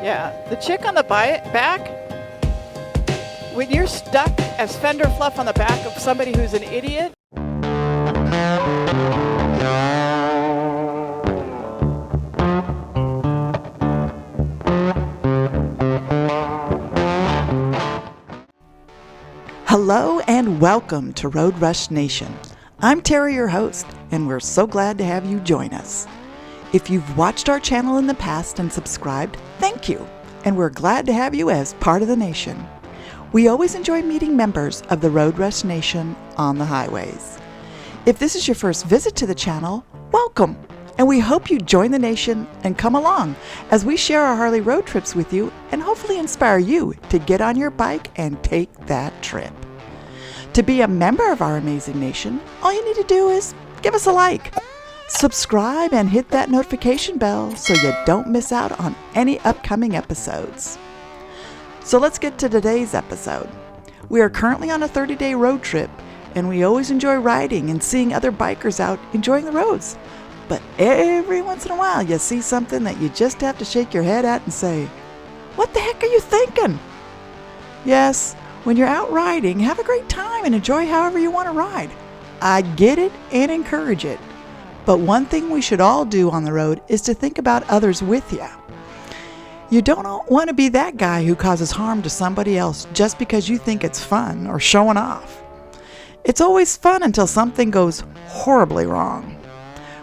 Yeah, the chick on the back, when you're stuck as Fender Fluff on the back of somebody who's an idiot. Hello and welcome to Road Rush Nation. I'm Terry, your host, and we're so glad to have you join us. If you've watched our channel in the past and subscribed, thank you, and we're glad to have you as part of the nation. We always enjoy meeting members of the Road Rush Nation on the highways. If this is your first visit to the channel, welcome, and we hope you join the nation and come along as we share our Harley road trips with you and hopefully inspire you to get on your bike and take that trip. To be a member of our amazing nation, all you need to do is give us a like, subscribe, and hit that notification bell so you don't miss out on any upcoming episodes. So let's get to today's episode. We are currently on a 30-day road trip, and we always enjoy riding and seeing other bikers out enjoying the roads. But every once in a while, you see something that you just have to shake your head at and say, "What the heck are you thinking?" Yes, when you're out riding, have a great time and enjoy however you want to ride. I get it and encourage it. But one thing we should all do on the road is to think about others with you. You don't want to be that guy who causes harm to somebody else just because you think it's fun or showing off. It's always fun until something goes horribly wrong.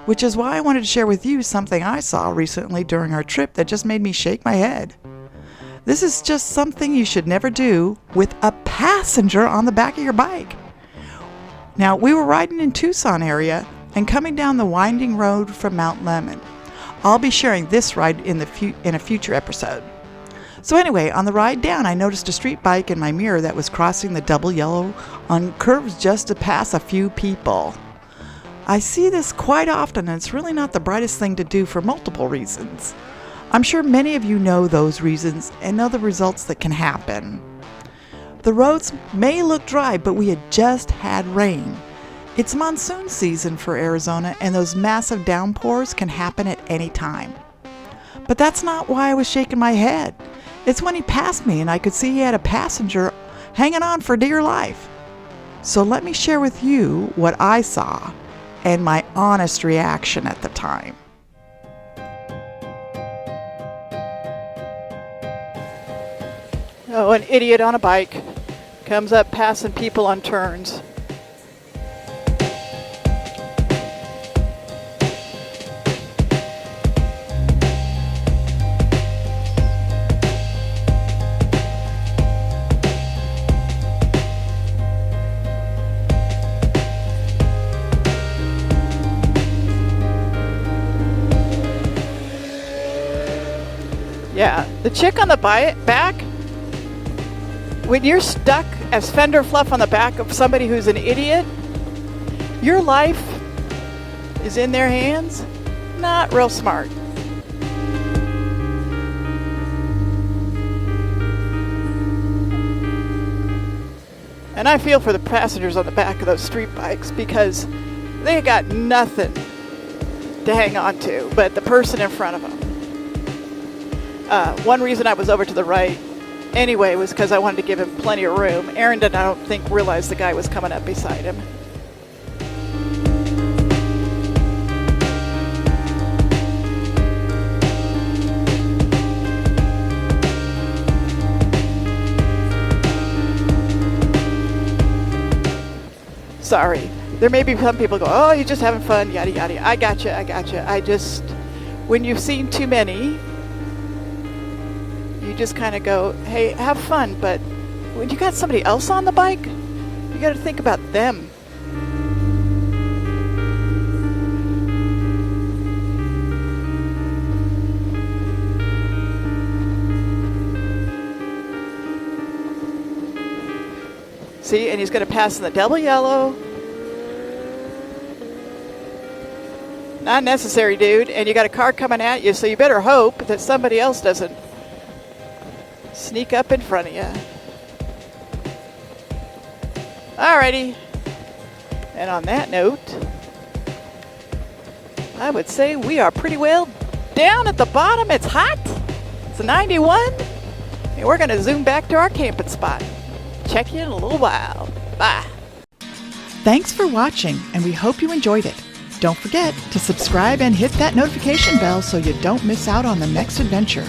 Which is why I wanted to share with you something I saw recently during our trip that just made me shake my head. This is just something you should never do with a passenger on the back of your bike. Now, we were riding in Tucson area and coming down the winding road from Mt Lemmon. I'll be sharing this ride in a future episode. So anyway, on the ride down, I noticed a street bike in my mirror that was crossing the double yellow on curves just to pass a few people. I see this quite often, and it's really not the brightest thing to do for multiple reasons. I'm sure many of you know those reasons and know the results that can happen. The roads may look dry, but we had just had rain. It's monsoon season for Arizona, and those massive downpours can happen at any time. But that's not why I was shaking my head. It's when he passed me and I could see he had a passenger hanging on for dear life. So let me share with you what I saw and my honest reaction at the time. Oh, an idiot on a bike comes up passing people on turns. Yeah, the chick on the back, when you're stuck as Fender Fluff on the back of somebody who's an idiot, your life is in their hands. Not real smart. And I feel for the passengers on the back of those street bikes because they got nothing to hang on to but the person in front of them. One reason I was over to the right anyway was because I wanted to give him plenty of room. Aaron didn't, I don't think, realize the guy was coming up beside him. Sorry. There may be some people go, "Oh, you're just having fun, yada, yada." I gotcha. I just, when you've seen too many, you just kind of go, "Hey, have fun," but when you got somebody else on the bike, you got to think about them. See, and he's going to pass in the double yellow. Not necessary, dude. And you got a car coming at you, so you better hope that somebody else doesn't sneak up in front of you. Alrighty. And on that note, I would say we are pretty well down at the bottom. It's hot. It's a 91, and we're going to zoom back to our camping spot. Check you in a little while. Bye. Thanks for watching, and we hope you enjoyed it. Don't forget to subscribe and hit that notification bell so you don't miss out on the next adventure.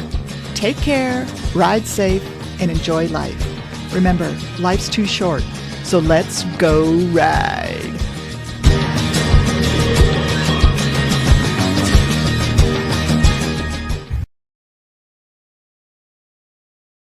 Take care, ride safe, and enjoy life. Remember, life's too short, so let's go ride.